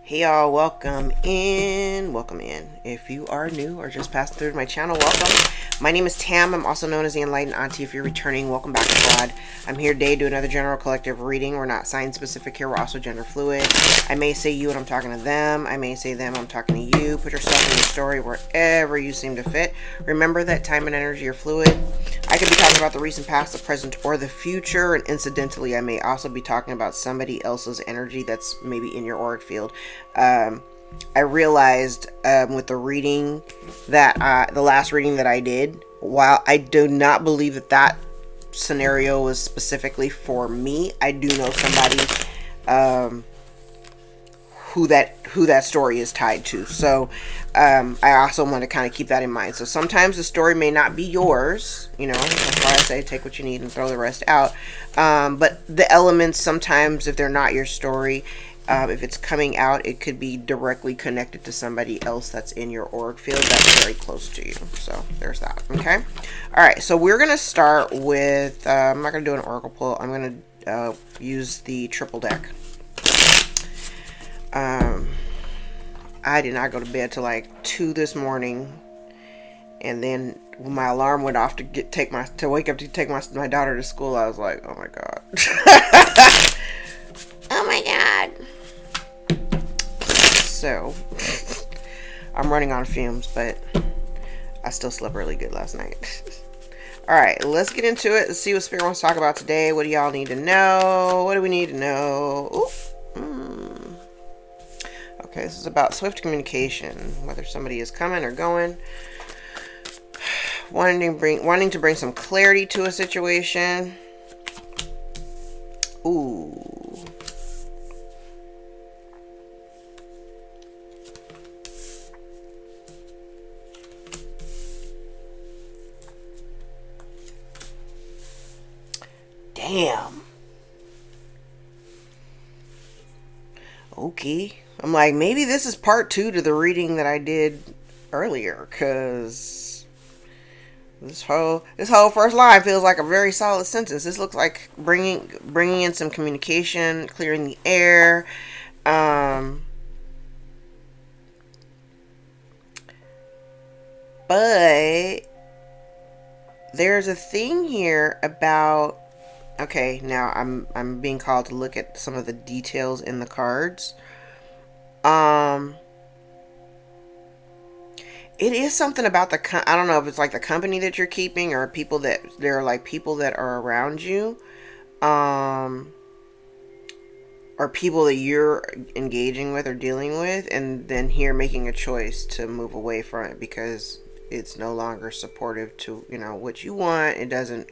Hey y'all, welcome in. Welcome in. If you are new or just passed through my channel, welcome. My name is Tam. I'm also known as the Enlightened Auntie. If you're returning, welcome back to Squad. I'm here today to do another general collective reading. We're not sign specific here, we're also gender fluid. I may say you and I'm talking to them. I may say them, I'm talking to you. Put yourself in the story wherever you seem to fit. Remember that time and energy are fluid. I could be talking about the recent past, the present, or the future, and incidentally, I may also be talking about somebody else's energy that's maybe in your auric field. I realized with the reading that the last reading that I did, while I do not believe that that scenario was specifically for me, I do know somebody who that story is tied to. So I also want to kind of keep that in mind. So sometimes the story may not be yours, you know, that's why I say take what you need and throw the rest out. But the elements sometimes, if they're not your story, if it's coming out, it could be directly connected to somebody else that's in your auric field that's very close to you. So there's that. Okay. All right. So we're going to start with, I'm not going to do an oracle pull. I'm going to use the triple deck. I did not go to bed till like 2 this morning, and then when my alarm went off to wake up to take my daughter to school, I was like, oh my god. Oh my god. So I'm running on fumes, but I still slept really good last night. All right, let's get into it. Let's see what Spirit wants to talk about today. What do y'all need to know? What do we need to know? Ooh. Okay, this is about swift communication, whether somebody is coming or going, wanting to bring some clarity to a situation. Ooh. Damn. Okay. I'm like, maybe this is part 2 to the reading that I did earlier, because this whole first line feels like a very solid sentence. This looks like bringing in some communication, clearing the air. But there's a thing here about, okay, now I'm being called to look at some of the details in the cards. It is something about I don't know if it's like the company that you're keeping, or people that there are like people that are around you, or people that you're engaging with or dealing with, and then here making a choice to move away from it because it's no longer supportive to, you know, what you want. It doesn't,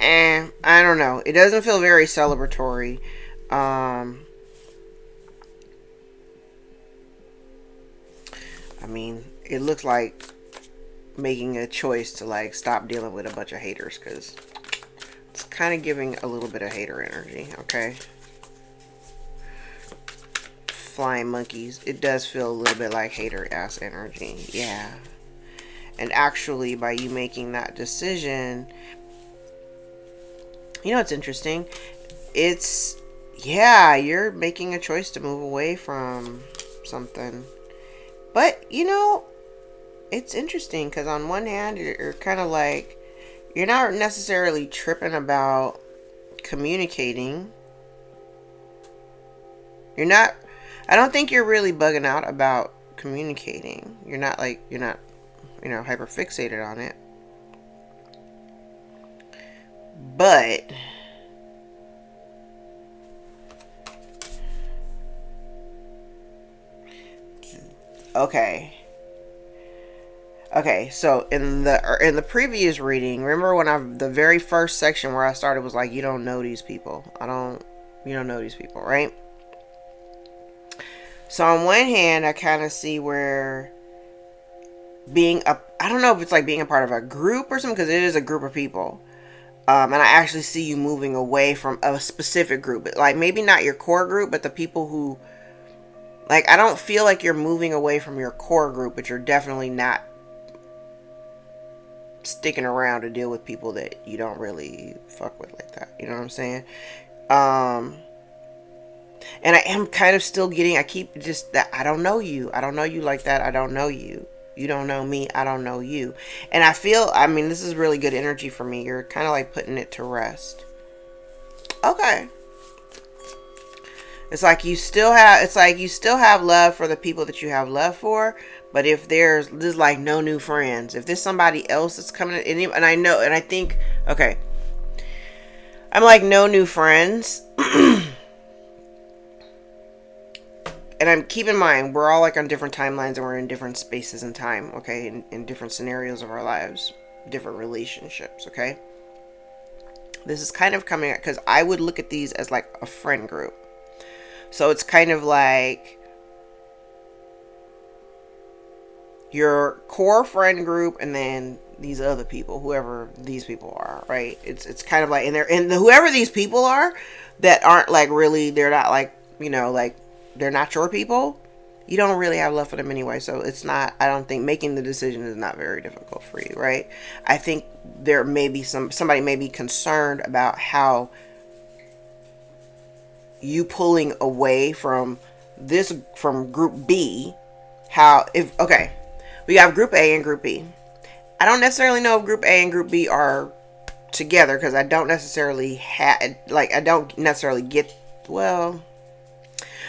I don't know. It doesn't feel very celebratory. I mean, it looks like making a choice to like stop dealing with a bunch of haters, because it's kind of giving a little bit of hater energy. Okay, flying monkeys, it does feel a little bit like hater ass energy. Yeah. And actually, by you making that decision, you know, it's interesting, it's, yeah, you're making a choice to move away from something. But you know, it's interesting because on one hand, you're kind of like, you're not necessarily tripping about communicating. You're not, I don't think you're really bugging out about communicating. You're not, you know, hyper fixated on it. But okay. Okay, so in the previous reading, remember when the very first section where I started was like, you don't know these people. You don't know these people, right? So on one hand, I kind of see where I don't know if it's like being a part of a group or something, because it is a group of people. And I actually see you moving away from a specific group, like maybe not your core group, but the people who, like, I don't feel like you're moving away from your core group, but you're definitely not sticking around to deal with people that you don't really fuck with like that. You know what I'm saying? And I am kind of still getting, I keep just that, I don't know you. I don't know you like that. I don't know you. You don't know me. I don't know you. And I feel, I mean, this is really good energy for me. You're kind of like putting it to rest. Okay. It's like you still have love for the people that you have love for. But if there's like no new friends, if there's somebody else that's coming in, and I know, and I think, okay, I'm like, no new friends. And I'm keep in mind, we're all like on different timelines and we're in different spaces and time, okay, in different scenarios of our lives, different relationships, okay. This is kind of coming because I would look at these as like a friend group. So it's kind of like your core friend group and then these other people, whoever these people are, right? It's kind of like, and whoever these people are that aren't like really, they're not like, you know, like they're not your people. You don't really have love for them anyway. So it's not, I don't think making the decision is not very difficult for you, right? I think there may be somebody may be concerned about how you pulling away from group B, how, if, okay, we have group A and group B. I don't necessarily know if group A and group B are together because I don't necessarily I don't necessarily get, well,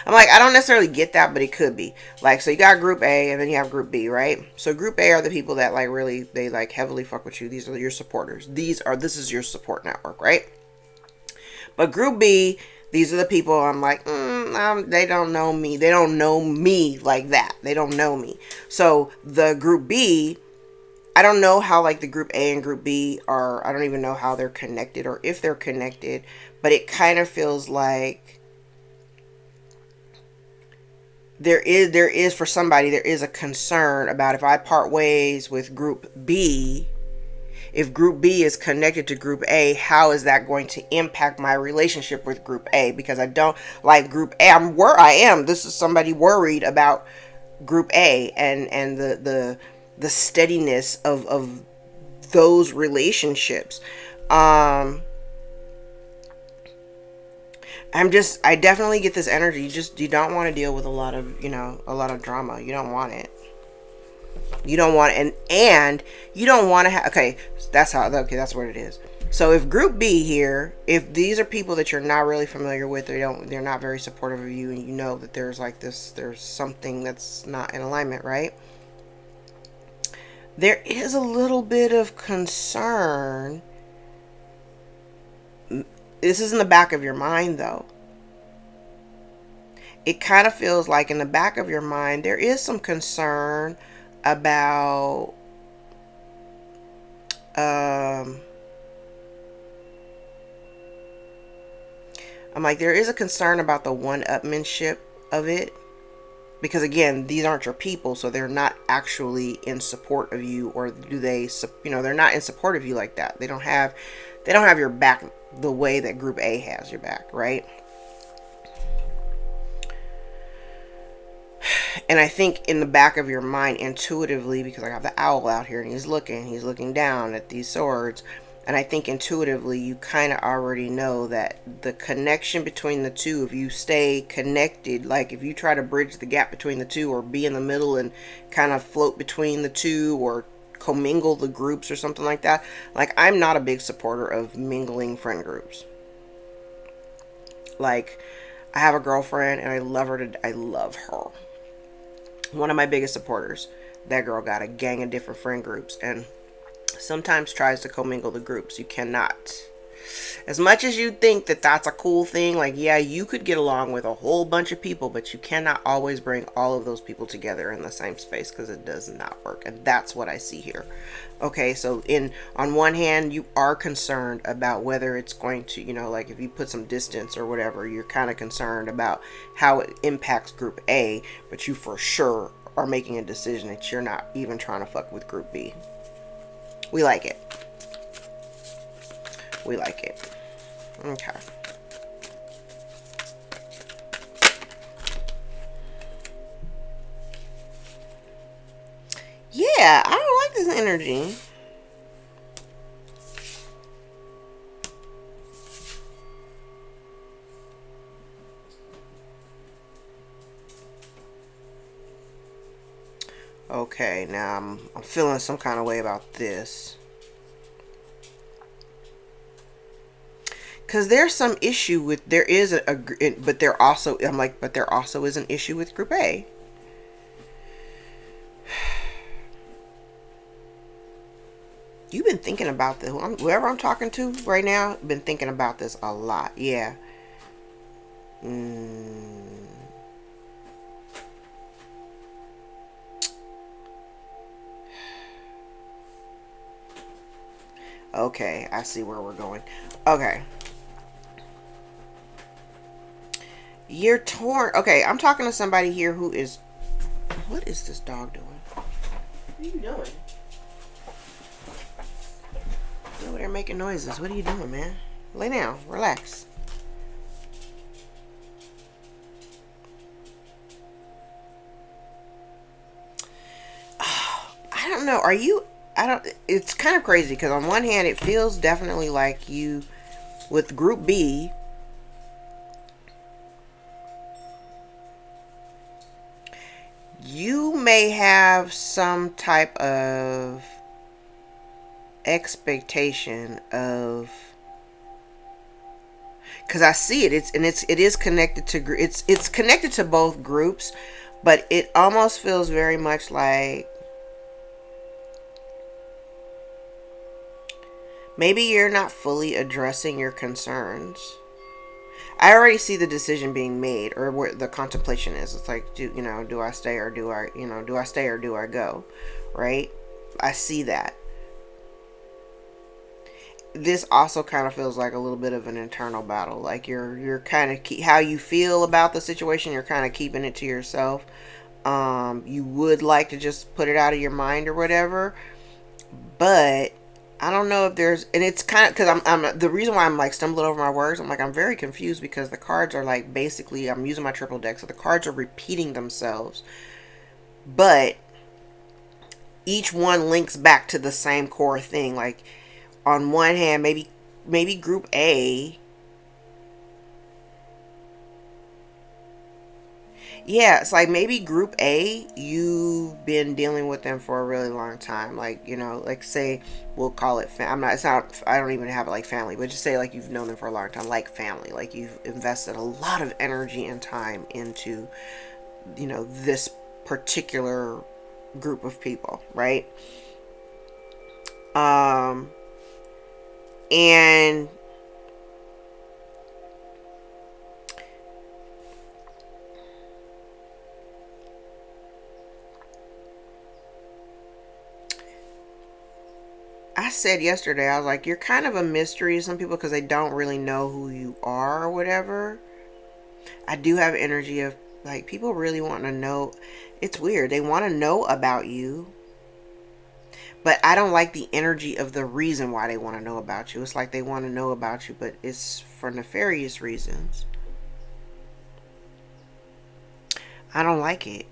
I'm like, I don't necessarily get that, but it could be. Like, so you got group A and then you have group B, right? So group A are the people that like really, they like heavily fuck with you. These are your supporters. This is your support network, right? But group B, these are the people I'm like, they don't know me. They don't know me like that. They don't know me. So the group B, I don't know how like the group A and group B are, I don't even know how they're connected or if they're connected, but it kind of feels like there is for somebody, there is a concern about if I part ways with group B, if group B is connected to group A, how is that going to impact my relationship with group A? Because I don't like group A. This is somebody worried about group A and the steadiness of those relationships. I definitely get this energy. You don't want to deal with a lot of, a lot of drama. You don't want it. You don't want it. And you don't want to have, okay, that's what it is. So if group B here, if these are people that you're not really familiar with, they're not very supportive of you, and you know that there's something that's not in alignment, right? There is a little bit of concern. This is in the back of your mind, though. It kind of feels like in the back of your mind, there is some concern about I'm like, there is a concern about the one-upmanship of it. Because again, these aren't your people, so they're not actually in support of you, or do they, they're not in support of you like that. They don't have your back the way that group A has your back, right? And I think in the back of your mind, intuitively, because I have the owl out here and he's looking down at these swords, and I think intuitively you kind of already know that the connection between the two, if you stay connected, like if you try to bridge the gap between the two or be in the middle and kind of float between the two or commingle the groups or something like that. Like, I'm not a big supporter of mingling friend groups. Like, I have a girlfriend and I love her. One of my biggest supporters. That girl got a gang of different friend groups and sometimes tries to commingle the groups. You cannot. As much as you think that that's a cool thing, like, yeah, you could get along with a whole bunch of people, but you cannot always bring all of those people together in the same space, because it does not work. And that's what I see here. Okay, so on one hand, you are concerned about whether it's going to, like if you put some distance or whatever, you're kind of concerned about how it impacts group A, but you for sure are making a decision that you're not even trying to fuck with group B. We like it. We like it. Okay. Yeah, I don't like this energy. Okay, now I'm feeling some kind of way about this. Because there's some issue with, there is but there also, I'm like, but there also is an issue with group A. You've been thinking about this. Whoever I'm talking to right now, been thinking about this a lot. Yeah. Okay, I see where we're going. Okay. You're torn. Okay, I'm talking to somebody here who is... What is this dog doing? What are you doing? You're over there making noises. What are you doing, man? Lay down. Relax. I don't know. Are you... I don't... It's kind of crazy because on one hand, it feels definitely like you... With Group B... You may have some type of expectation of... Because I see it. It is connected to... It's connected to both groups, but it almost feels very much like... Maybe you're not fully addressing your concerns. I already see the decision being made, or where the contemplation is. It's like, do I stay or do I, do I stay or do I go? Right? I see that. This also kind of feels like a little bit of an internal battle. Like you're kind of how you feel about the situation. You're kind of keeping it to yourself. You would like to just put it out of your mind or whatever, but I don't know if there's, and it's kind of, because I'm the reason why I'm like stumbling over my words. I'm like, I'm very confused because the cards are like, basically, I'm using my triple deck, so the cards are repeating themselves, but each one links back to the same core thing. Like on one hand, maybe Group A. Yeah, it's like maybe Group A, you've been dealing with them for a really long time. Like, like say, we'll call it, I'm not, it's not, I don't even have it like family, but just say like you've known them for a long time, like family. Like you've invested a lot of energy and time into, this particular group of people, right? And I said yesterday, I was like, you're kind of a mystery to some people because they don't really know who you are or whatever. I do have energy of like people really want to know. It's weird. They want to know about you, but I don't like the energy of the reason why they want to know about you. It's like they want to know about you, but it's for nefarious reasons. I don't like it.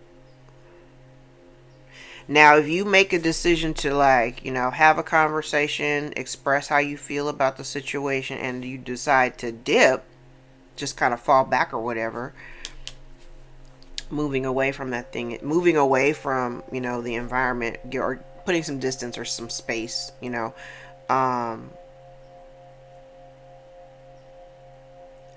Now, if you make a decision to like, have a conversation, express how you feel about the situation, and you decide to dip, just kind of fall back or whatever, moving away from that thing, moving away from, the environment, or putting some distance or some space,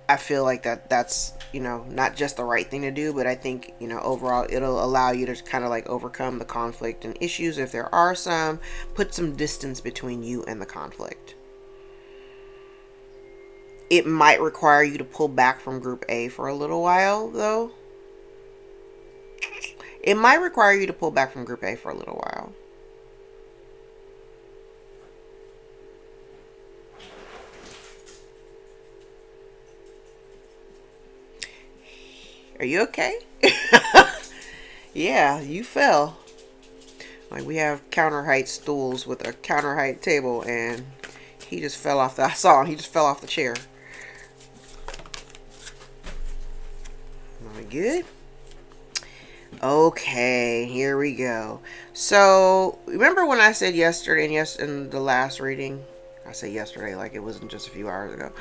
I feel like that's not just the right thing to do, but I think overall it'll allow you to kind of like overcome the conflict and issues if there are some, put some distance between you and the conflict. It might require you to pull back from Group A for a little while, though. It might require you to pull back from Group A for a little while. Are you okay? Yeah, you fell. Like we have counter height stools with a counter height table, and he just fell off I saw him. He just fell off the chair. Am I good? Okay, here we go. So remember when I said yesterday, and yes, in the last reading, I say yesterday like it wasn't just a few hours ago.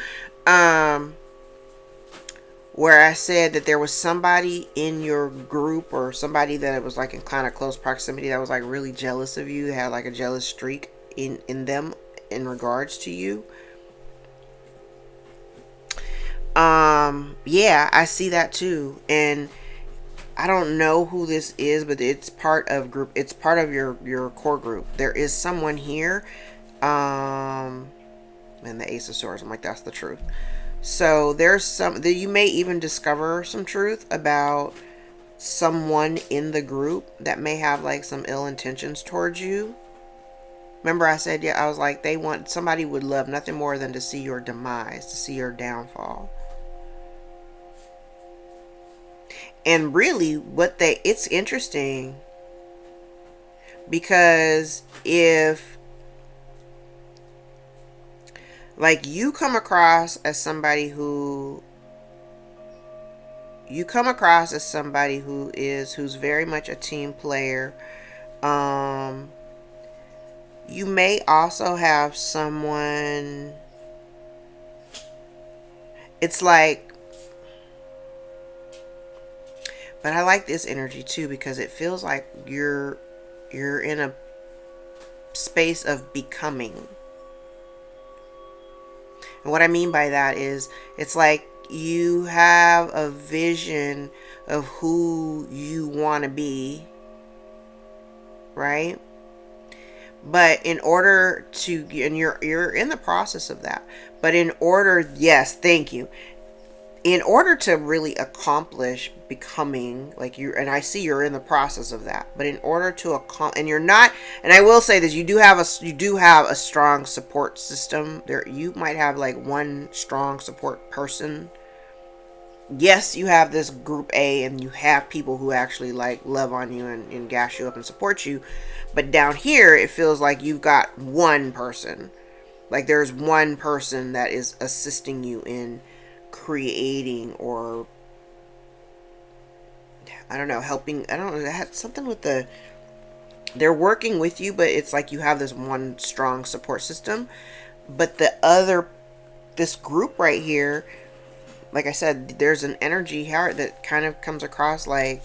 where I said that there was somebody in your group or somebody that was like in kind of close proximity that was like really jealous of you, had like a jealous streak in them in regards to you. Yeah, I see that too. And I don't know who this is, but it's part of group, it's part of your core group. There is someone here. And the Ace of Swords, I'm like, that's the truth. So there's some that you may even discover some truth about someone in the group that may have like some ill intentions towards you. Remember I said, yeah, I was like, they want, somebody would love nothing more than to see your demise, to see your downfall. And really it's interesting because if like you come across as somebody who who's very much a team player, you may also have someone, it's like, but I like this energy too because it feels like you're in a space of becoming. And what I mean by that is it's like you have a vision of who you want to be, right? But in order to, and you're in the process of that, but in order, yes, thank you, in order to really accomplish becoming like you, and I see you're in the process of that, but in order to and you're not, and I will say this, you do have a strong support system there. You might have like one strong support person. Yes, you have this group A and you have people who actually like love on you and gas you up and support you, but down here it feels like you've got one person, like there's one person that is assisting you in creating, or I don't know, helping, I don't know, that had something with the, they're working with you, but it's like you have this one strong support system. But this group right here, like I said, there's an energy here that kind of comes across like,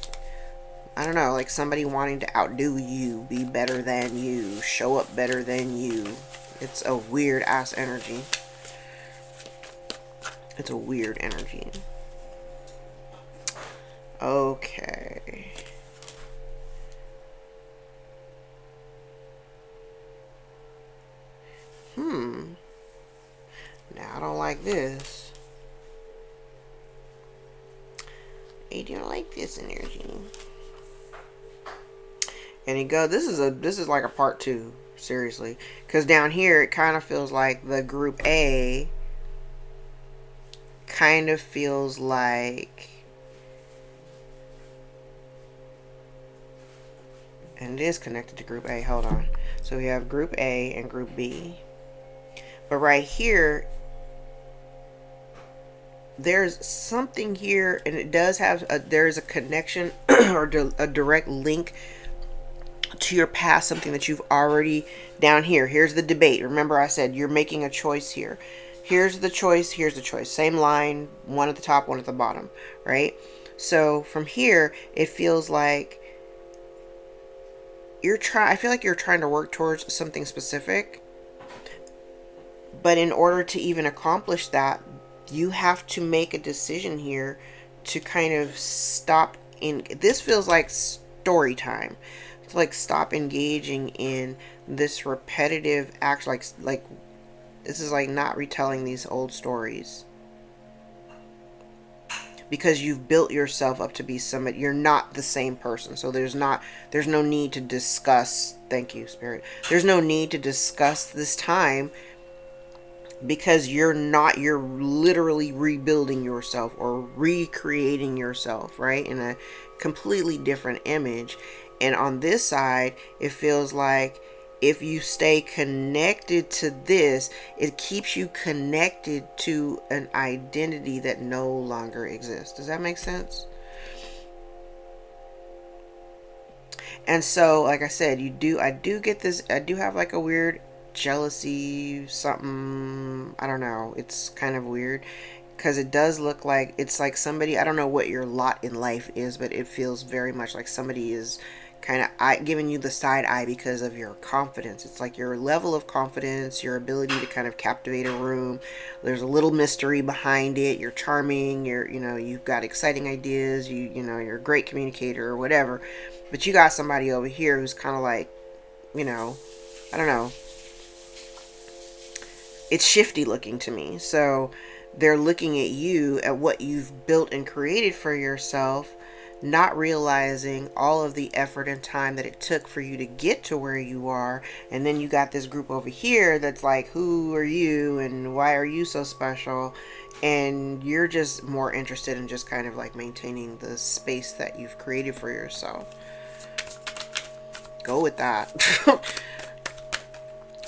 I don't know, like somebody wanting to outdo you, be better than you, show up better than you. It's a weird ass energy. It's a weird energy. Okay. Now I don't like this. I don't like this energy. And it go. This is like a part 2, seriously, because down here it kind of feels like the group A kind of feels like, and it is connected to group A. Hold on. So we have group A and group B. But right here, there's something here, and it does have there's a connection or a direct link to your past, something that you've already, down here. Here's the debate. Remember I said you're making a choice here. Here's the choice, here's the choice. Same line, one at the top, one at the bottom, right? So from here, it feels like I feel like you're trying to work towards something specific. But in order to even accomplish that, you have to make a decision here to kind of stop in. This feels like story time. It's like stop engaging in this repetitive act. Like this is like not retelling these old stories, because you've built yourself up to be somebody. You're not the same person. So there's no need to discuss. Thank you, Spirit. There's no need to discuss this time, because you're literally rebuilding yourself or recreating yourself, right, in a completely different image. And on this side, it feels like if you stay connected to this, it keeps you connected to an identity that no longer exists. Does that make sense? And so, like I said, I do get this, I do have like a weird jealousy, something, I don't know, it's kind of weird, because it does look like it's like somebody, I don't know what your lot in life is, but it feels very much like somebody is kind of giving you the side eye because of your confidence. It's like your level of confidence, your ability to kind of captivate a room. There's a little mystery behind it. You're charming. You've got exciting ideas. You're a great communicator or whatever. But you got somebody over here who's kind of like, I don't know. It's shifty looking to me. So they're looking at you, at what you've built and created for yourself, not realizing all of the effort and time that it took for you to get to where you are. And then you got this group over here that's like, who are you and why are you so special? And you're just more interested in just kind of like maintaining the space that you've created for yourself. Go with that.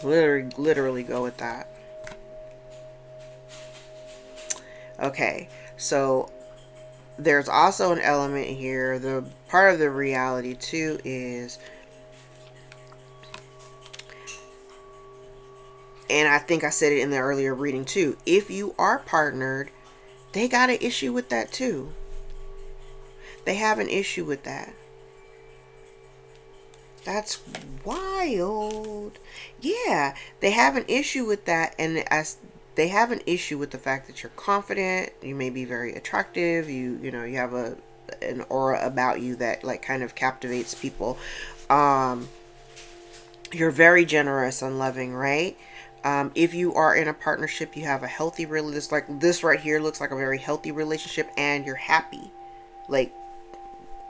Literally go with that. Okay, so there's also an element here. The part of the reality too is, and I think I said it in the earlier reading too, if you are partnered, they got an issue with that too. They have an issue with that. That's wild. Yeah, they have an issue with that, and as they have an issue with the fact that you're confident, you may be very attractive, you have an aura about you that like kind of captivates people. You're very generous and loving, right? If you are in a partnership, you have a healthy this right here looks like a very healthy relationship, and you're happy. Like,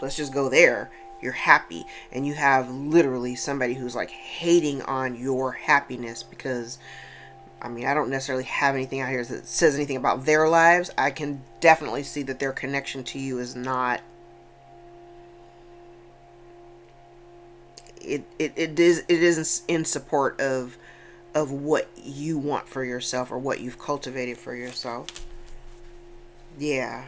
let's just go there. You're happy, and you have literally somebody who's like hating on your happiness because, I mean, I don't necessarily have anything out here that says anything about their lives. I can definitely see that their connection to you is not, it isn't in support of what you want for yourself or what you've cultivated for yourself. Yeah.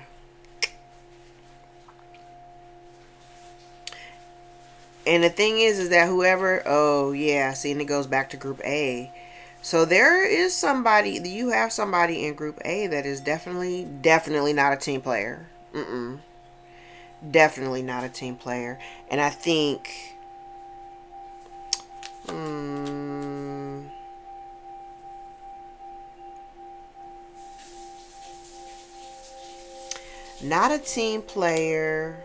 And the thing is that whoever, oh yeah, see, and it goes back to group A. So there is somebody, you have somebody in group A that is definitely not a team player. Definitely not a team player. And I think, not a team player.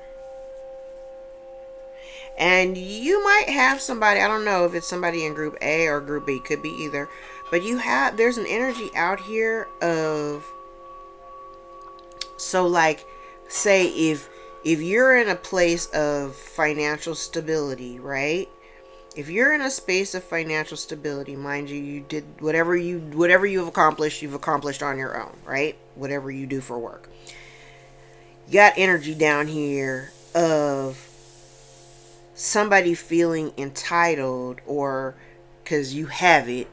And you might have somebody, I don't know if it's somebody in group A or group B, could be either. But there's an energy out here of, so like, say if you're in a place of financial stability, right? If you're in a space of financial stability, mind you, you did whatever you've accomplished on your own, right? Whatever you do for work. You got energy down here of somebody feeling entitled, or because you have it,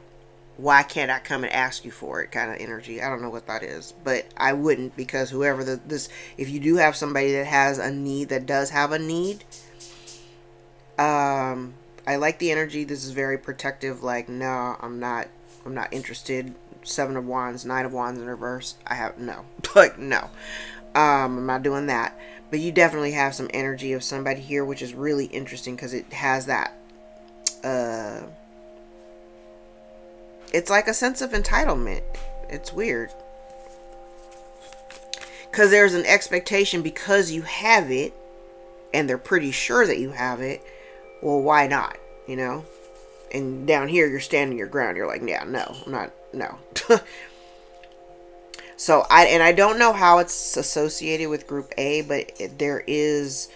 why can't I come and ask you for it kind of energy. I don't know what that is, but I wouldn't, because whoever if you do have somebody that has a need, that does have a need, I like the energy. This is very protective, like, no, I'm not interested. 7 of Wands, 9 of Wands in reverse. Like, no. I'm not doing that. But you definitely have some energy of somebody here, which is really interesting because it has that, it's like a sense of entitlement. It's weird. Because there's an expectation, because you have it, and they're pretty sure that you have it, well, why not, And down here, you're standing your ground. You're like, yeah, no, I'm not, no. So I don't know how it's associated with group A, but there is,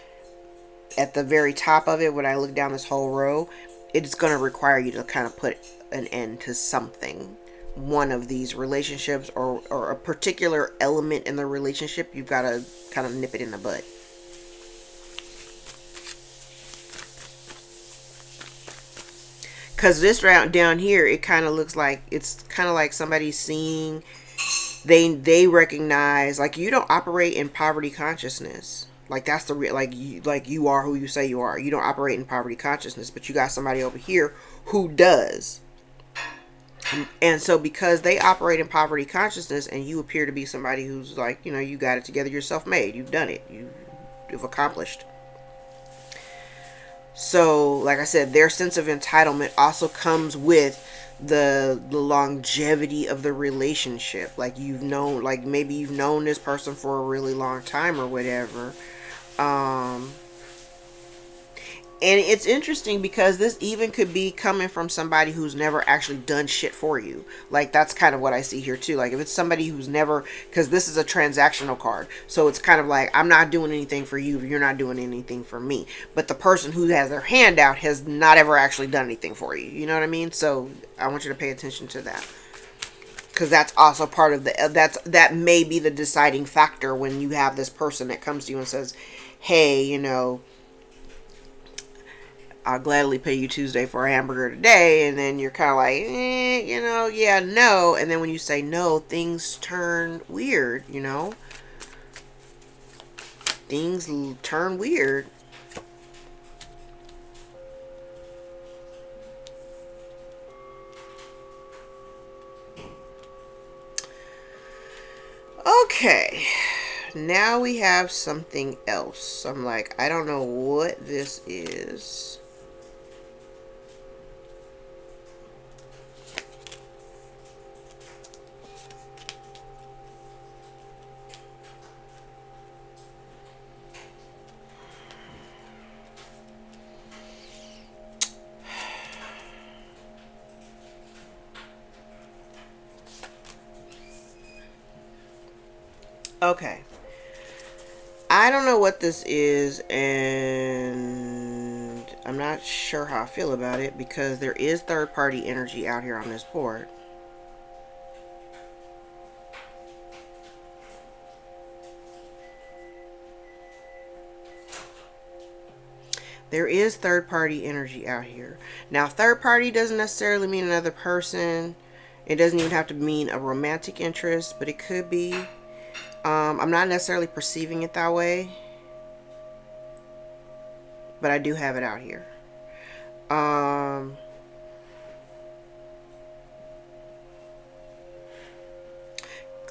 at the very top of it, when I look down this whole row, it's going to require you to kind of put an end to something. One of these relationships, or a particular element in the relationship, you've got to kind of nip it in the bud. Because this round down here, it kind of looks like, it's kind of like somebody seeing, they recognize, like, you don't operate in poverty consciousness. Like, that's the like you are who you say you are. You don't operate in poverty consciousness, but you got somebody over here who does. And so because they operate in poverty consciousness and you appear to be somebody who's like, you got it together, you're self-made, you've done it, you've accomplished. So, like I said, their sense of entitlement also comes with the longevity of the relationship. Like maybe you've known this person for a really long time or whatever. Um, and it's interesting because this even could be coming from somebody who's never actually done shit for you. Like, that's kind of what I see here too. Like, if it's somebody who's never, because this is a transactional card. So it's kind of like, I'm not doing anything for you. You're not doing anything for me. But the person who has their hand out has not ever actually done anything for you. You know what I mean? So I want you to pay attention to that. Because that's also part of that may be the deciding factor when you have this person that comes to you and says, hey, I'll gladly pay you Tuesday for a hamburger today. And then you're kind of like, yeah, no. And then when you say no, things turn weird, Things turn weird. Okay. Now we have something else. I'm like, I don't know what this is. Okay. I don't know what this is, and I'm not sure how I feel about it because there is third-party energy out here on this board. There is third-party energy out here. Now, third-party doesn't necessarily mean another person. It doesn't even have to mean a romantic interest, but it could be. I'm not necessarily perceiving it that way, but I do have it out here.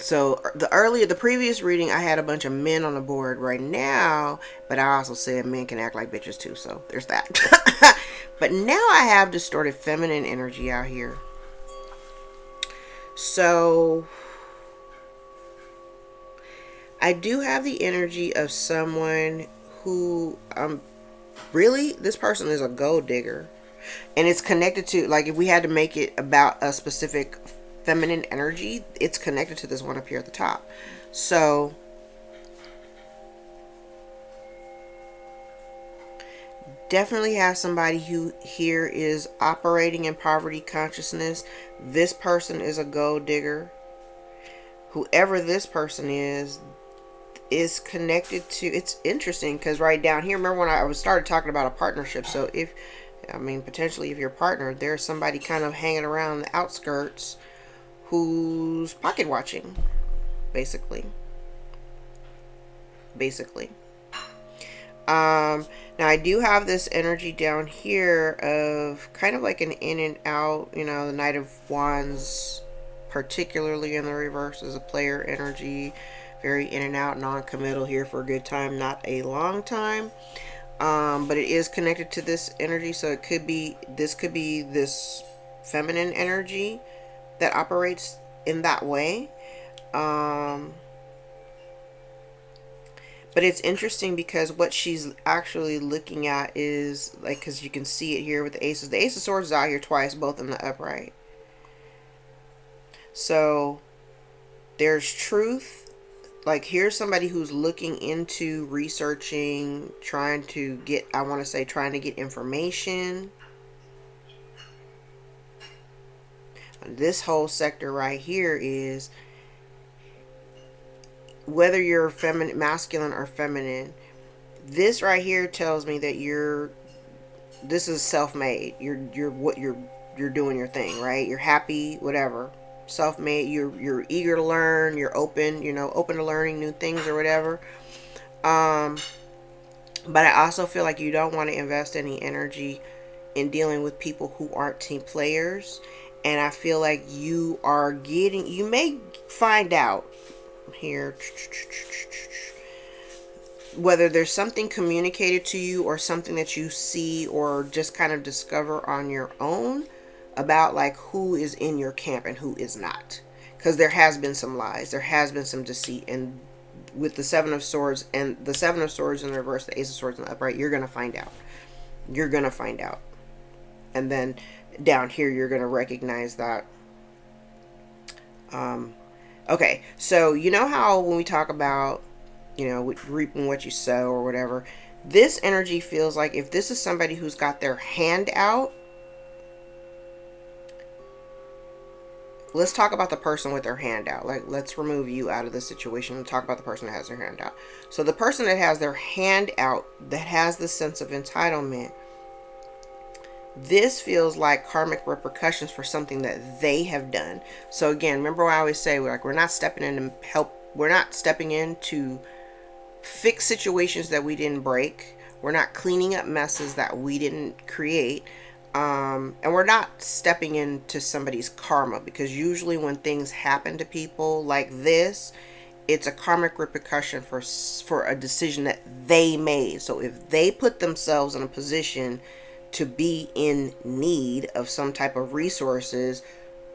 So the previous reading, I had a bunch of men on the board right now, but I also said men can act like bitches too, so there's that. But now I have distorted feminine energy out here. So I do have the energy of someone who, really, this person is a gold digger. And it's connected to, like, if we had to make it about a specific feminine energy, it's connected to this one up here at the top. So definitely have somebody who here is operating in poverty consciousness. This person is a gold digger. Whoever this person is connected to, it's interesting because right down here, remember when I started talking about a partnership. So potentially if your partner, there's somebody kind of hanging around the outskirts who's pocket watching, basically. Now I do have this energy down here of kind of like an in and out, the Knight of Wands, particularly in the reverse, is a player energy. Very in and out, non-committal, here for a good time, not a long time. But it is connected to this energy, so this could be this feminine energy that operates in that way. But it's interesting because what she's actually looking at is, like, because you can see it here with the aces. The Ace of Swords is out here twice, both in the upright. So there's truth. Like, here's somebody who's looking into researching, trying to get information. This whole sector right here is whether you're feminine, masculine or feminine. This right here tells me that this is self-made. You're doing your thing, right? You're happy, whatever. Self-made, you're eager to learn, you're open to learning new things or whatever. But I also feel like you don't want to invest any energy in dealing with people who aren't team players. And I feel like you may find out here whether there's something communicated to you or something that you see or just kind of discover on your own about like who is in your camp and who is not. Because there has been some lies, there has been some deceit, and with the Seven of Swords and the Seven of Swords in the reverse, the Ace of Swords in the upright, you're going to find out. You're going to find out. And then down here, you're going to recognize that. Okay, so you know how when we talk about, reaping what you sow or whatever, this energy feels like if this is somebody who's got their hand out, let's talk about the person with their hand out. Like, let's remove you out of the situation and talk about the person that has their hand out. So the person that has their hand out, that has the sense of entitlement, this feels like karmic repercussions for something that they have done. So again, remember what I always say, we're not stepping in to help. We're not stepping in to fix situations that we didn't break. We're not cleaning up messes that we didn't create. And we're not stepping into somebody's karma, because usually when things happen to people like this, it's a karmic repercussion for a decision that they made. So if they put themselves in a position to be in need of some type of resources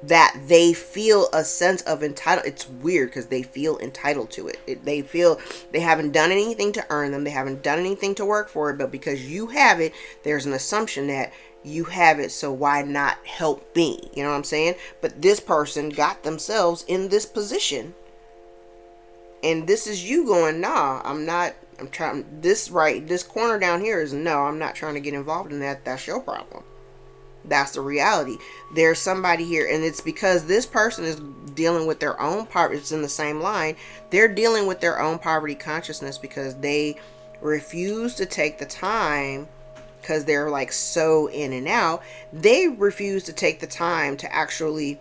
that they feel a sense of entitlement. It's weird because they feel entitled to it. They feel they haven't done anything to earn them. They haven't done anything to work for it. But because you have it, there's an assumption that you have it. So why not help me? You know what I'm saying? But this person got themselves in this position. And this is you going, nah, I'm not. I'm trying this corner down here is no, I'm not trying to get involved in that. That's your problem. That's the reality. There's somebody here, and it's because this person is dealing with their own poverty. It's in the same line. They're dealing with their own poverty consciousness because they refuse to take the time, because they're like so in and out. They refuse to take the time to actually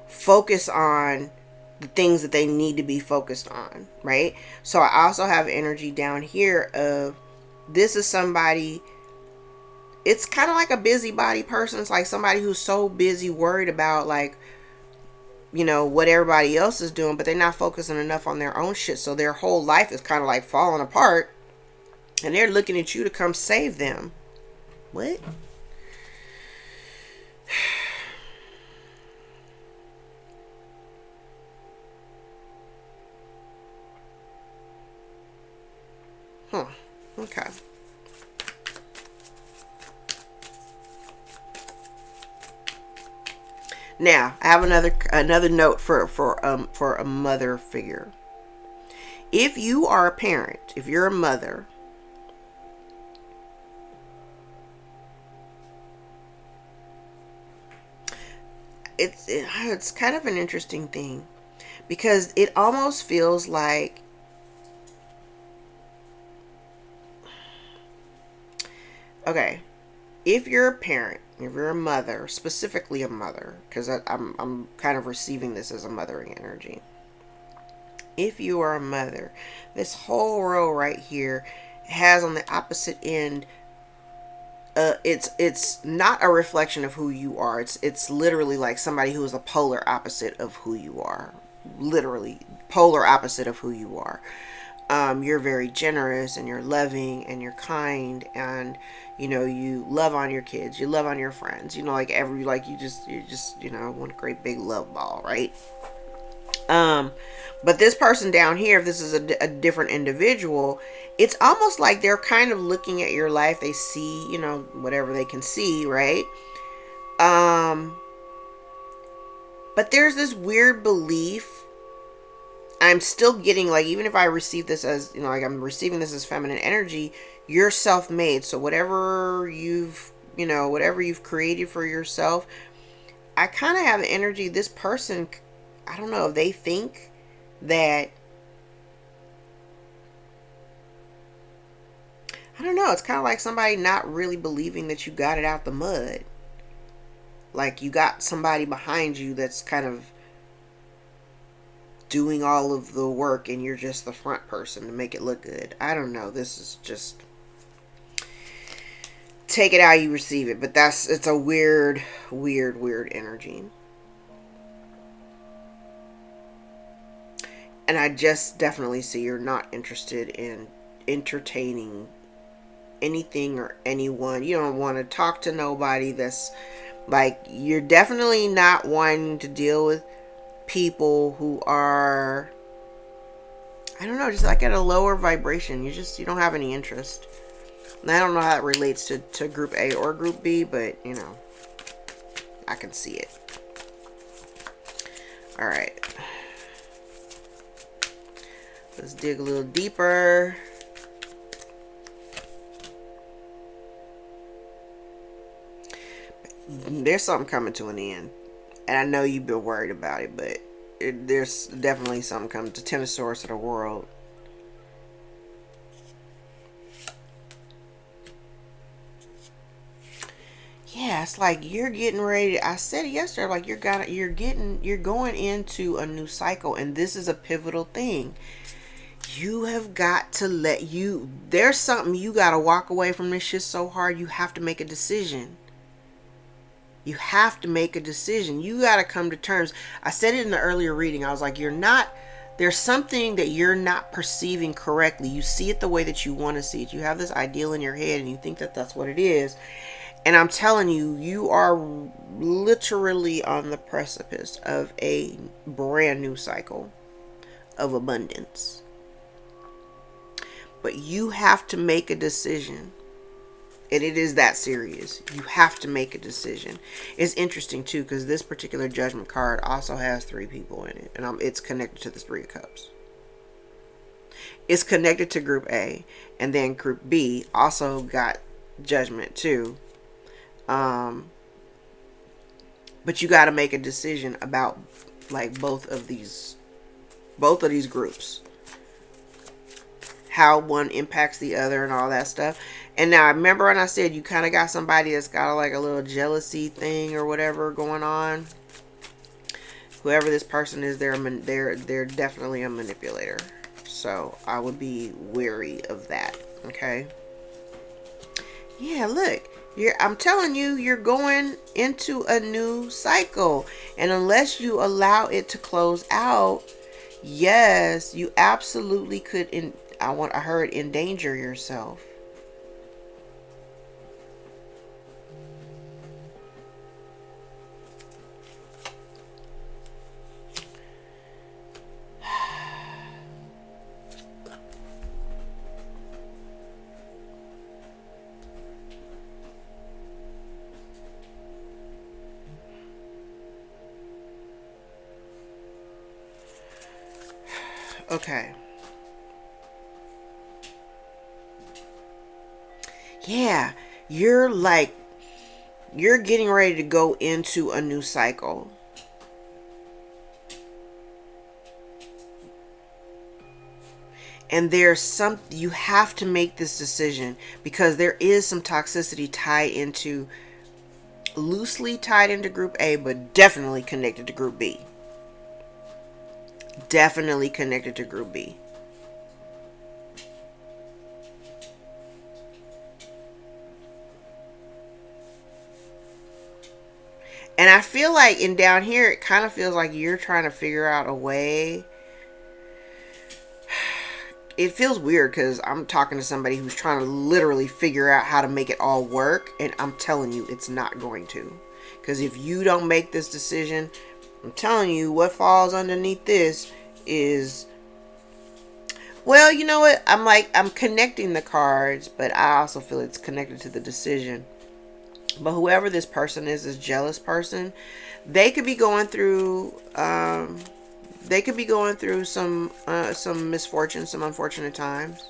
focus on the things that they need to be focused on, right? So I also have energy down here of this is somebody, it's kind of like a busybody person. It's like somebody who's so busy worried about like, what everybody else is doing, but they're not focusing enough on their own shit. So their whole life is kind of like falling apart, and they're looking at you to come save them. What? Okay. Now, I have another note for a mother figure. If you are a parent, if you're a mother, it's kind of an interesting thing, because it almost feels like, okay, if you're a parent, if you're a mother, specifically a mother, because I'm kind of receiving this as a mothering energy. If you are a mother, this whole row right here has on the opposite end, it's not a reflection of who you are. It's literally like somebody who is a polar opposite of who you are. Literally polar opposite of who you are. You're very generous, and you're loving, and you're kind, and you love on your kids, you love on your friends, like you just one great big love ball, right? But this person down here, if this is a different individual, it's almost like they're kind of looking at your life. They see, whatever they can see, right? But there's this weird belief. I'm still getting, like, even if I receive this as, like I'm receiving this as feminine energy, you're self-made. So whatever you've created for yourself, I kind of have an energy. This person, I don't know, they think that, I don't know, it's kind of like somebody not really believing that you got it out the mud. Like you got somebody behind you that's kind of doing all of the work, and you're just the front person to make it look good. I don't know. This is just, take it how you receive it, but it's a weird energy. And I just definitely see you're not interested in entertaining anything or anyone. You don't want to talk to nobody. That's like, you're definitely not wanting to deal with people who are, I don't know, just like at a lower vibration. You don't have any interest. And I don't know how it relates to group A or group B, but you know, I can see it. All right. Let's dig a little deeper. There's something coming to an end. And I know you've been worried about it, but there's definitely something coming to Ten of Swords of the World. Yeah, it's like you're getting ready. I said it yesterday, like you're going into a new cycle, and this is a pivotal thing. You have got to there's something you got to walk away from this shit so hard. You have to make a decision. You have to make a decision. You got to come to terms. I said it in the earlier reading. I was like, there's something that you're not perceiving correctly. You see it the way that you want to see it. You have this ideal in your head and you think that that's what it is. And I'm telling you, you are literally on the precipice of a brand new cycle of abundance. But you have to make a decision. And it is that serious. You have to make a decision. It's interesting too, because this particular judgment card also has 3 people in it. And it's connected to the 3 of Cups. It's connected to group A. And then group B also got judgment too. But you got to make a decision about like both of these groups. How one impacts the other and all that stuff. And now I remember when I said you kind of got somebody that's got like a little jealousy thing or whatever going on. Whoever this person is, they're definitely a manipulator. So I would be wary of that. Okay. Yeah, look. I'm telling you, you're going into a new cycle. And unless you allow it to close out, yes, you absolutely could. I heard endanger yourself. Okay. Yeah, you're getting ready to go into a new cycle. And you have to make this decision because there is some toxicity loosely tied into group A, but definitely connected to group B. Definitely connected to group B. And I feel like down here, it kind of feels like you're trying to figure out a way. It feels weird because I'm talking to somebody who's trying to literally figure out how to make it all work. And I'm telling you, it's not going to. Because if you don't make this decision, I'm telling you, what falls underneath this is... Well, you know what? I'm connecting the cards, but I also feel it's connected to the decision. But whoever this person is, this jealous person, they could be going through some misfortune, some unfortunate times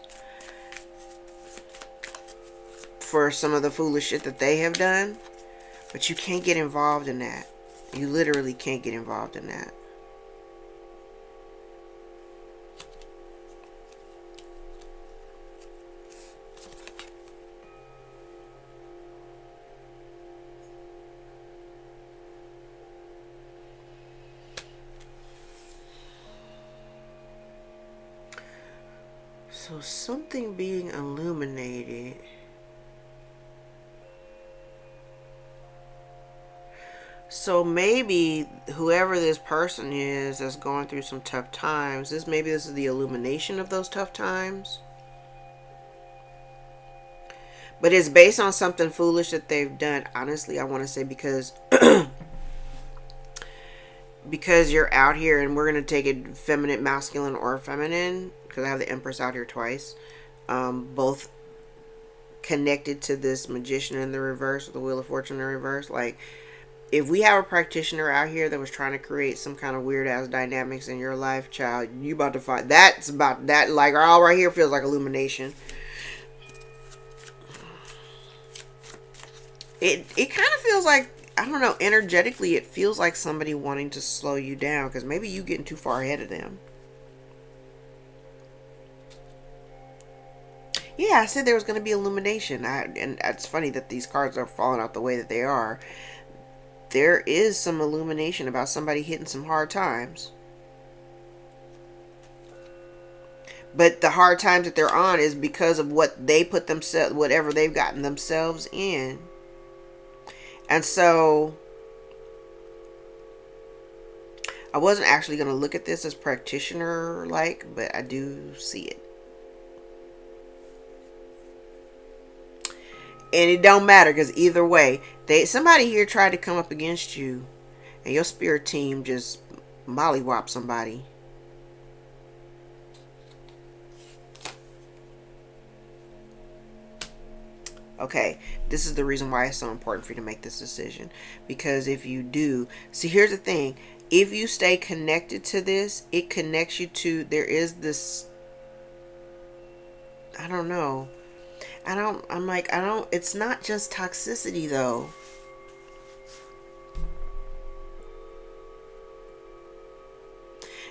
for some of the foolish shit that they have done. But you can't get involved in that. You literally can't get involved in that. So something being illuminated. So maybe whoever this person is that's going through some tough times, this is the illumination of those tough times. But it's based on something foolish that they've done. Honestly, I want to say because because you're out here, and we're going to take it feminine, masculine, or feminine, because I have the Empress out here twice. Both connected to this Magician in the reverse, with the Wheel of Fortune in the reverse. Like, if we have a practitioner out here that was trying to create some kind of weird ass dynamics in your life, child, you about to find that's about that. Like, all right here feels like illumination. It kind of feels like, I don't know, energetically it feels like somebody wanting to slow you down, because maybe you getting too far ahead of them. Yeah, I said there was going to be illumination. And it's funny that these cards are falling out the way that they are. There is some illumination about somebody hitting some hard times. But the hard times that they're on is because of what they put themselves, whatever they've gotten themselves in. And so I wasn't actually going to look at this as practitioner like, but I do see it. And it don't matter, because either way, somebody here tried to come up against you, and your spirit team just mollywop somebody. Okay, this is the reason why it's so important for you to make this decision. Because if you do, see, here's the thing. If you stay connected to this, it connects you to, there is this, I don't know. It's not just toxicity though.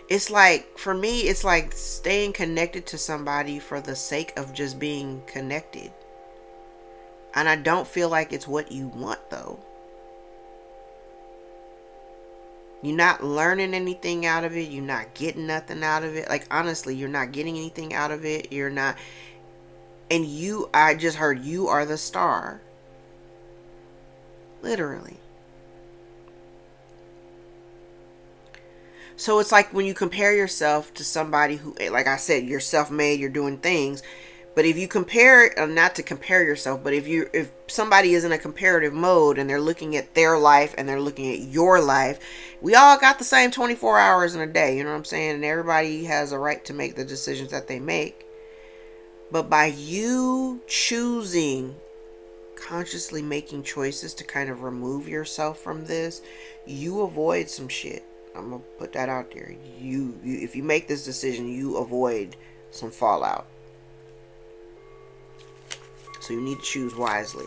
It's like, for me, it's like staying connected to somebody for the sake of just being connected. And I don't feel like it's what you want though. You're not learning anything out of it. You're not getting nothing out of it. Like, honestly, you're not getting anything out of it. You're not. And I just heard you are the star. Literally. So it's like when you compare yourself to somebody who, like I said, you're self-made, you're doing things. But if you compare, not to compare yourself, but if somebody is in a comparative mode and they're looking at their life and they're looking at your life, we all got the same 24 hours in a day, you know what I'm saying? And everybody has a right to make the decisions that they make. But by you choosing, consciously making choices to kind of remove yourself from this, you avoid some shit. I'm going to put that out there. If you make this decision, you avoid some fallout. So you need to choose wisely.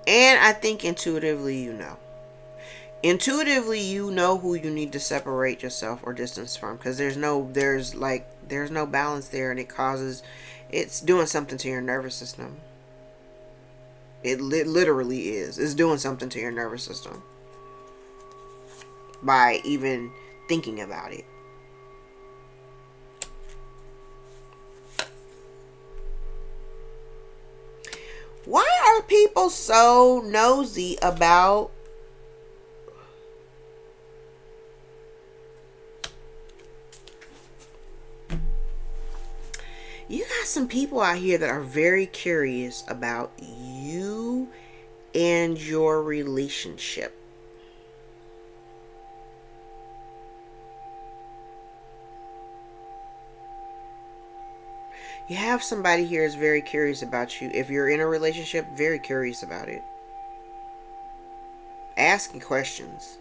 And I think intuitively you know. Intuitively you know who you need to separate yourself or distance from, because there's no balance there, and it's doing something to your nervous system. It literally is. It's doing something to your nervous system by even thinking about it. Why are people so nosy about you got some people out here that are very curious about you and your relationship. You have somebody here is very curious about you. If you're in a relationship, very curious about it. Asking questions.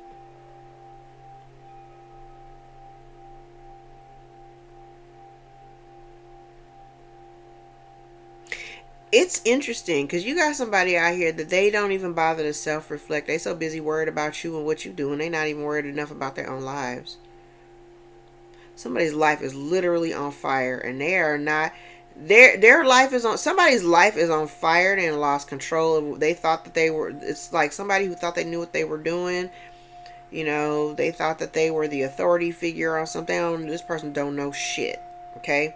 It's interesting because you got somebody out here that they don't even bother to self-reflect. They so busy worried about you and what you're doing. They're not even worried enough about their own lives. Somebody's life is literally on fire, and they are not. Their life is on. Somebody's life is on fire and lost control. They thought that they were. It's like somebody who thought they knew what they were doing. You know, they thought that they were the authority figure on something. This person don't know shit. Okay,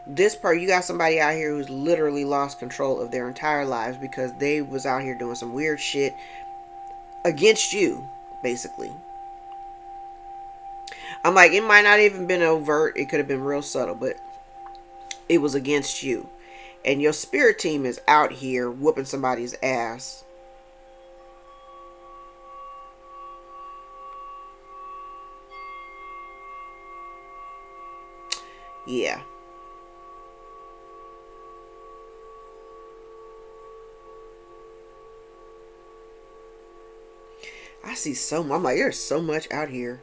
This part, you got somebody out here who's literally lost control of their entire lives because they was out here doing some weird shit against you, basically. I'm like, it might not even been overt. It could have been real subtle, but it was against you. And your spirit team is out here whooping somebody's ass. Yeah. I see so much. I'm like, there's so much out here.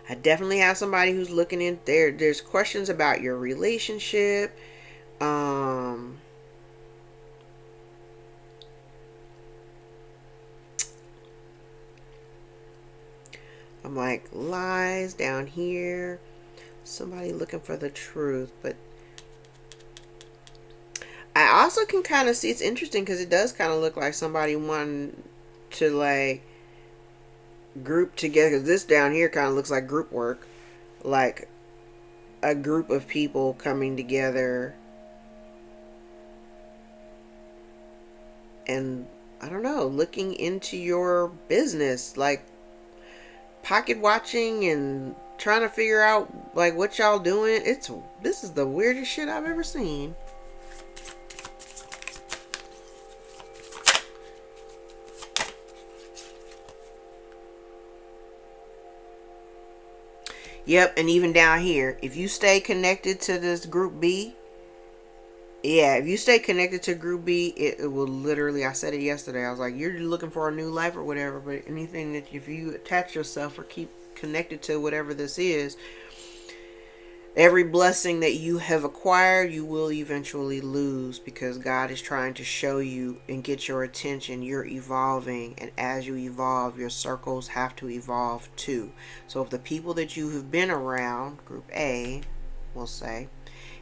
I definitely have somebody who's looking in there. There's questions about your relationship. I'm like, lies down here. Somebody looking for the truth. But I also can kind of see, it's interesting because it does kind of look like somebody wanting to like group together. Because this down here kind of looks like group work. Like a group of people coming together. And I don't know, looking into your business. Like pocket watching and trying to figure out like what y'all doing. This is the weirdest shit I've ever seen. Yep, and even down here, if you stay connected to this group B, yeah, if you stay connected to group B, it will literally, I said it yesterday, I was like, you're looking for a new life or whatever, but anything that if you attach yourself or keep connected to whatever this is, every blessing that you have acquired, you will eventually lose because God is trying to show you and get your attention. You're evolving, and as you evolve, your circles have to evolve too. So if the people that you have been around, group A, we'll say,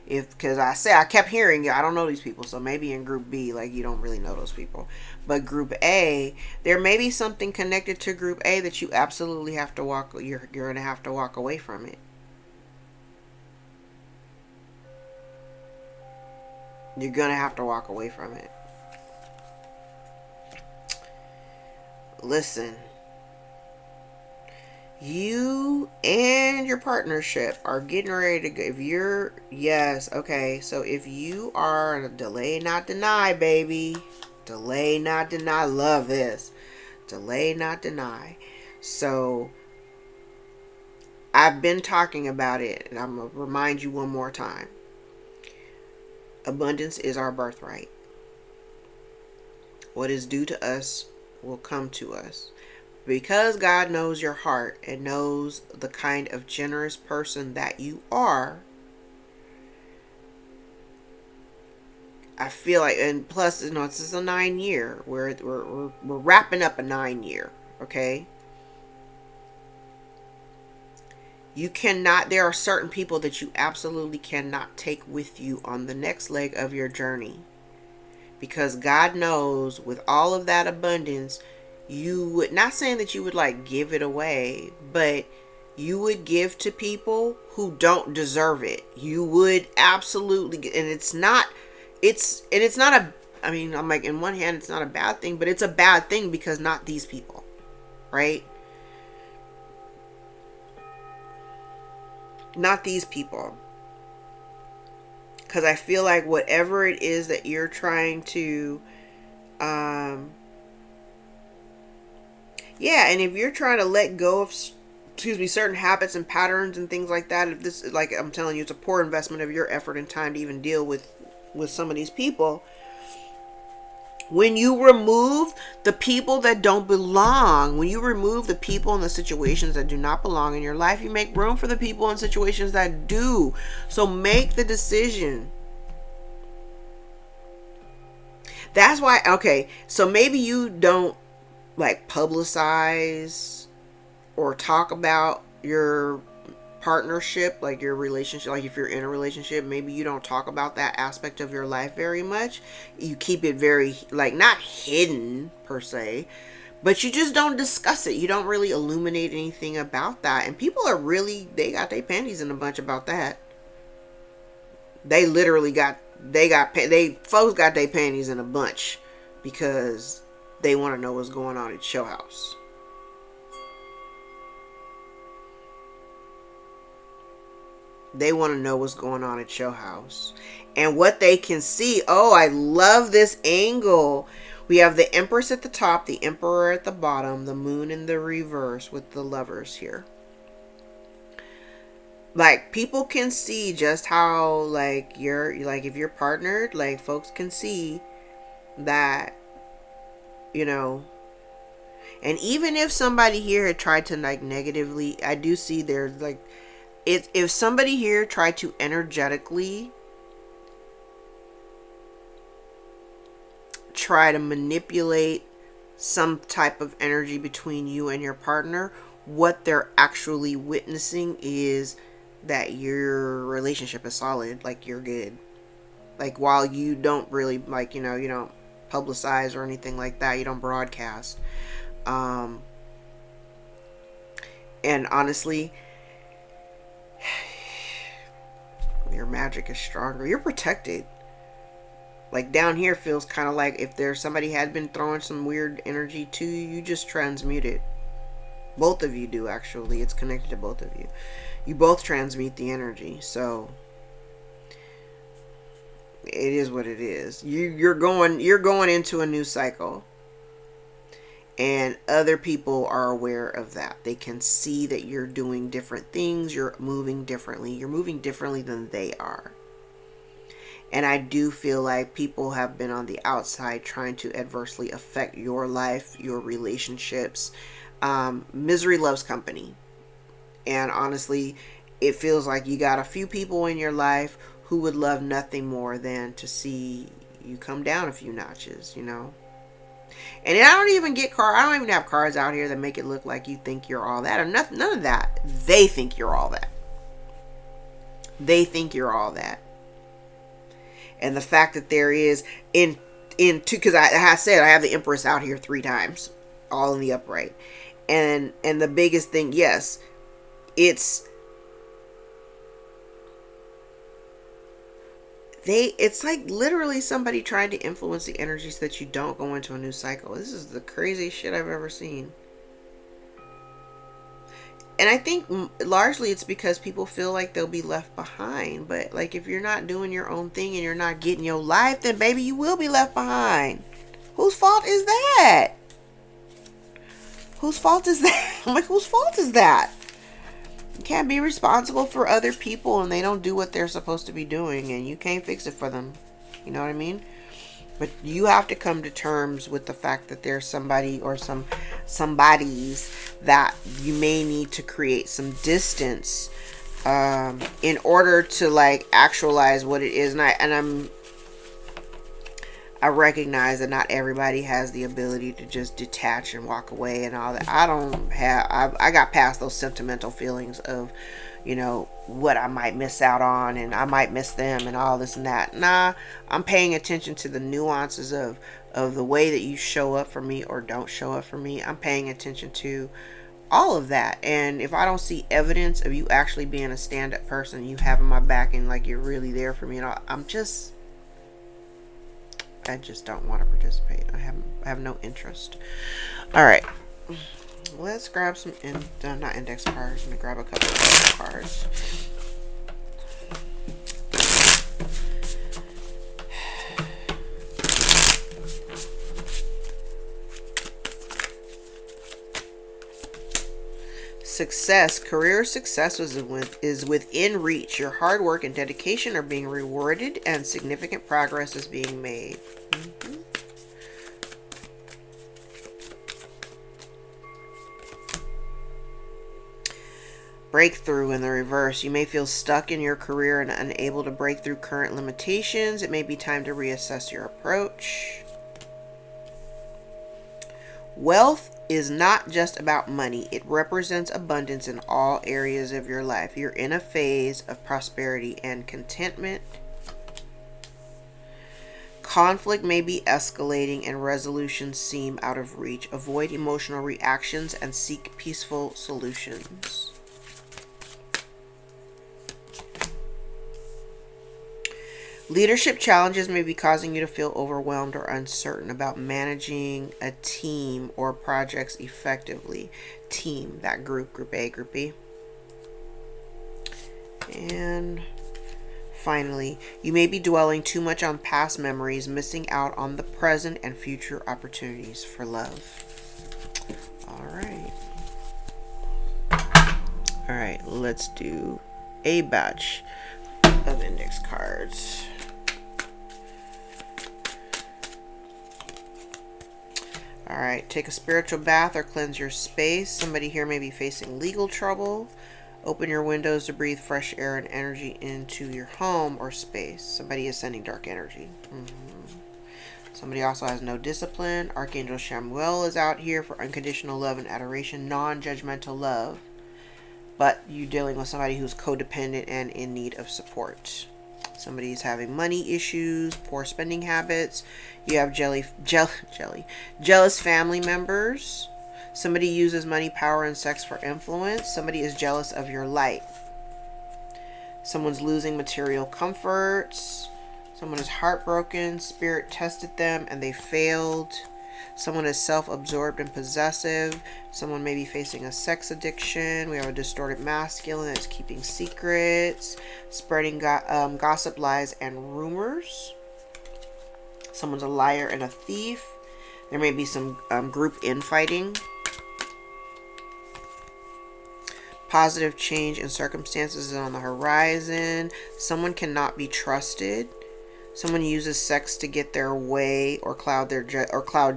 because I kept hearing, I don't know these people, so maybe in group B, like you don't really know those people. But group A, there may be something connected to group A that you absolutely have to you're going to have to walk away from it. You're going to have to walk away from it. Listen. You and your partnership are getting ready to go. If you're, yes, okay. So if you are, delay not deny, baby. Delay not deny. Love this. Delay not deny. So I've been talking about it, and I'm going to remind you one more time. Abundance is our birthright. What is due to us will come to us. Because God knows your heart and knows the kind of generous person that you are, I feel like, and plus, you know, this is a 9-year. We're wrapping up a 9-year, okay? You cannot, there are certain people that you absolutely cannot take with you on the next leg of your journey. Because God knows with all of that abundance, you would, not saying that you would like give it away, but you would give to people who don't deserve it. You would absolutely, and it's not a, I mean, I'm like, in one hand, it's not a bad thing, but it's a bad thing because not these people, right? Not these people. Because I feel like whatever it is that you're trying to, yeah, and if you're trying to let go of, certain habits and patterns and things like that, if this, like I'm telling you, it's a poor investment of your effort and time to even deal with some of these people. When you remove the people that don't belong, when you remove the people and the situations that do not belong in your life, you make room for the people and situations that do. So make the decision. That's why, okay, so maybe you don't like publicize or talk about your partnership, like your relationship, like if you're in a relationship, maybe you don't talk about that aspect of your life very much. You keep it very, like, not hidden per se, but you just don't discuss it. You don't really illuminate anything about that. And people are really, they got their panties in a bunch about that. They literally folks got their panties in a bunch because they want to know what's going on at your house. They want to know what's going on at your house. And what they can see. Oh, I love this angle. We have the Empress at the top, the Emperor at the bottom, the Moon in the reverse with the Lovers here. Like, people can see just how, like, if you're partnered, like, folks can see that, you know. And even if somebody here had tried to, like, negatively, I do see there's, like, if somebody here tried to energetically try to manipulate some type of energy between you and your partner, what they're actually witnessing is that your relationship is solid, like you're good. Like, while you don't really, like, you don't publicize or anything like that, you don't broadcast. And honestly, your magic is stronger. You're protected. Like, down here feels kind of like if there's somebody had been throwing some weird energy to you, you just transmute it. Both of you do, actually. It's connected to both of you. You both transmute the energy. So it is what it is. You're going into a new cycle. And other people are aware of that. They can see that you're doing different things. You're moving differently. You're moving differently than they are. And I do feel like people have been on the outside trying to adversely affect your life, your relationships. Misery loves company. And honestly, it feels like you got a few people in your life who would love nothing more than to see you come down a few notches, you know. And I don't even have cards out here that make it look like you think you're all that or nothing. None of that. They think you're all that. They think you're all that. And the fact that there is because I said I have the Empress out here 3 times, all in the upright, and the biggest thing, yes, it's like literally somebody trying to influence the energy so that you don't go into a new cycle. This is the craziest shit I've ever seen. And I think largely it's because people feel like they'll be left behind. But, like, if you're not doing your own thing and you're not getting your life, then baby, you will be left behind. Whose fault is that? Whose fault is that? I'm like, whose fault is that? You can't be responsible for other people and they don't do what they're supposed to be doing, and you can't fix it for them. You know what I mean? But you have to come to terms with the fact that there's somebody or somebodies that you may need to create some distance in order to, like, actualize what it is. And I recognize that not everybody has the ability to just detach and walk away and all that. I got past those sentimental feelings of, you know, what I might miss out on and I might miss them and all this and that. Nah, I'm paying attention to the nuances of the way that you show up for me or don't show up for me. I'm paying attention to all of that. And if I don't see evidence of you actually being a stand-up person, you having my back and, like, you're really there for me and all, I just don't want to participate. I have no interest. All right. Let's grab some not index cards. I'm gonna grab a couple of cards. Success. Career success is within reach. Your hard work and dedication are being rewarded and significant progress is being made. Breakthrough in the reverse. You may feel stuck in your career and unable to break through current limitations. It may be time to reassess your approach. Wealth is not just about money. It represents abundance in all areas of your life. You're in a phase of prosperity and contentment. Conflict may be escalating and resolutions seem out of reach. Avoid emotional reactions and seek peaceful solutions. Leadership challenges may be causing you to feel overwhelmed or uncertain about managing a team or projects effectively. Team, that group, group A, group B. And finally, you may be dwelling too much on past memories, missing out on the present and future opportunities for love. All right. All right, let's do a batch of index cards. All right, take a spiritual bath or cleanse your space. Somebody here may be facing legal trouble. Open your windows to breathe fresh air and energy into your home or space. Somebody is sending dark energy. Somebody also has no discipline. Archangel Chamuel is out here for unconditional love and adoration, non-judgmental love. But you're dealing with somebody who's codependent and in need of support. Somebody's having money issues, poor spending habits. You have jealous family members. Somebody uses money, power, and sex for influence. Somebody is jealous of your light. Someone's losing material comforts. Someone is heartbroken. Spirit tested them and they failed. Someone is self-absorbed and possessive. Someone may be facing a sex addiction. We have a distorted masculine that's keeping secrets, spreading gossip, lies, and rumors. Someone's a liar and a thief. There may be some group infighting. Positive change in circumstances is on the horizon. Someone cannot be trusted. Someone uses sex to get their way or cloud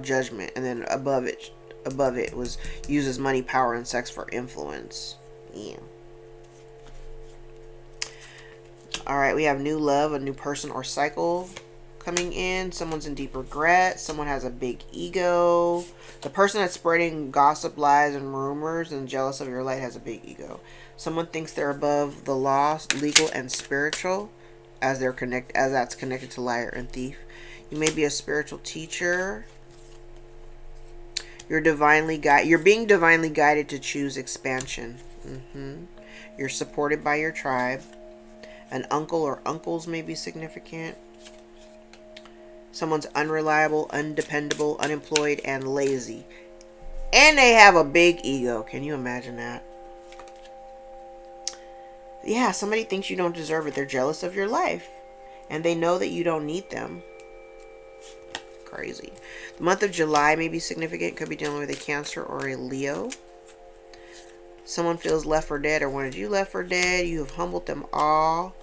judgment, and then above it uses money, power, and sex for influence. Yeah. All right, we have new love, a new person or cycle coming in. Someone's in deep regret. Someone has a big ego. The person that's spreading gossip, lies, and rumors and jealous of your light has a big ego. Someone thinks they're above the law, legal, and spiritual, as that's connected to liar and thief. You may be a spiritual teacher. You're being divinely guided to choose expansion. You're supported by your tribe. An uncle or uncles may be significant. Someone's unreliable, undependable, unemployed, and lazy. And they have a big ego. Can you imagine that? Yeah, somebody thinks you don't deserve it. They're jealous of your life. And they know that you don't need them. Crazy. The month of July may be significant. Could be dealing with a Cancer or a Leo. Someone feels left for dead or wanted you left for dead. You have humbled them all.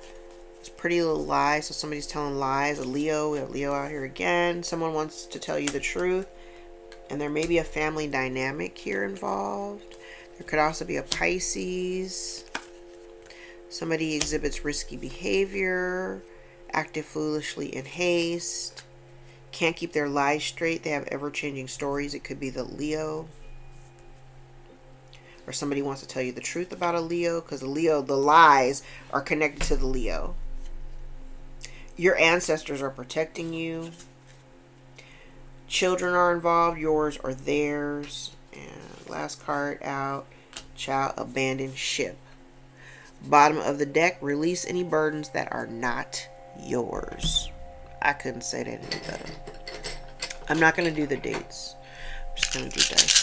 It's pretty little lies. So somebody's telling lies. A Leo. We have Leo out here again. Someone wants to tell you the truth. And there may be a family dynamic here involved. There could also be a Pisces. Somebody exhibits risky behavior. Acted foolishly in haste. Can't keep their lies straight. They have ever-changing stories. It could be the Leo. Or somebody wants to tell you the truth about a Leo. Because the Leo, the lies are connected to the Leo. Your ancestors are protecting you. Children are involved. Yours or theirs. And last card out. Child, abandoned ship. Bottom of the deck. Release any burdens that are not yours. I couldn't say that any better. I'm not going to do the dates. I'm just going to do dice.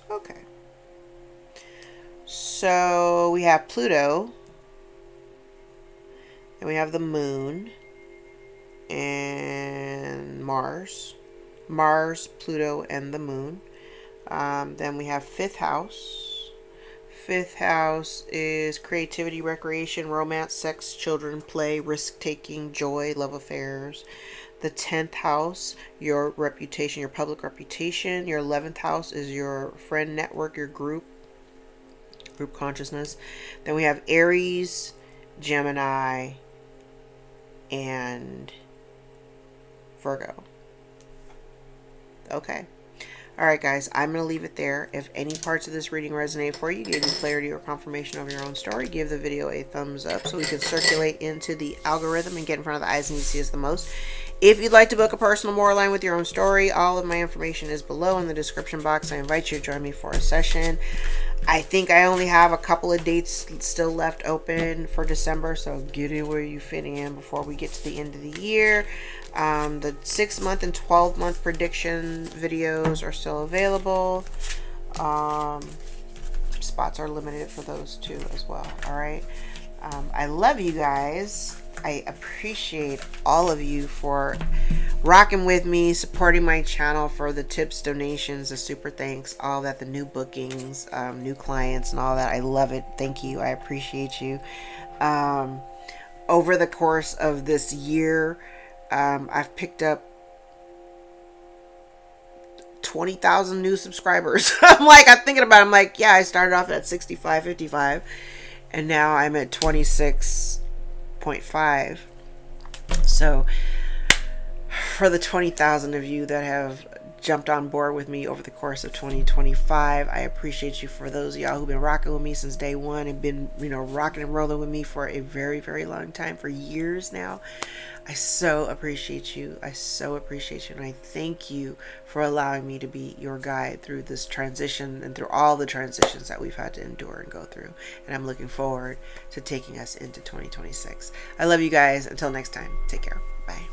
Okay. So we have Pluto. And we have the moon. And Mars. Mars, Pluto, and the moon. Then we have 5th house. 5th house is creativity, recreation, romance, sex, children, play, risk-taking, joy, love affairs. The 10th house, your reputation, your public reputation. Your 11th house is your friend network, your group consciousness. Then we have Aries, Gemini, and Virgo. Okay. Alright guys, I'm going to leave it there. If any parts of this reading resonate for you, give you clarity or confirmation of your own story, give the video a thumbs up so we can circulate into the algorithm and get in front of the eyes and you see us the most. If you'd like to book a personal more aligned with your own story, all of my information is below in the description box. I invite you to join me for a session. I think I only have a couple of dates still left open for December, so get in where you fit in before we get to the end of the year. The 6-month and 12-month prediction videos are still available. Spots are limited for those too as well. All right. I love you guys. I appreciate all of you for rocking with me, supporting my channel, for the tips, donations, the super thanks, all that, the new bookings, new clients and all that. I love it. Thank you. I appreciate you. Over the course of this year, I've picked up 20,000 new subscribers. I'm thinking about it. I'm like, yeah, I started off at 65, 55, and now I'm at 26.5. So for the 20,000 of you that have jumped on board with me over the course of 2025, I appreciate you. For those of y'all who've been rocking with me since day one and been, rocking and rolling with me for a very, very long time, for years now, I so appreciate you. I so appreciate you. And I thank you for allowing me to be your guide through this transition and through all the transitions that we've had to endure and go through. And I'm looking forward to taking us into 2026. I love you guys. Until next time, take care. Bye.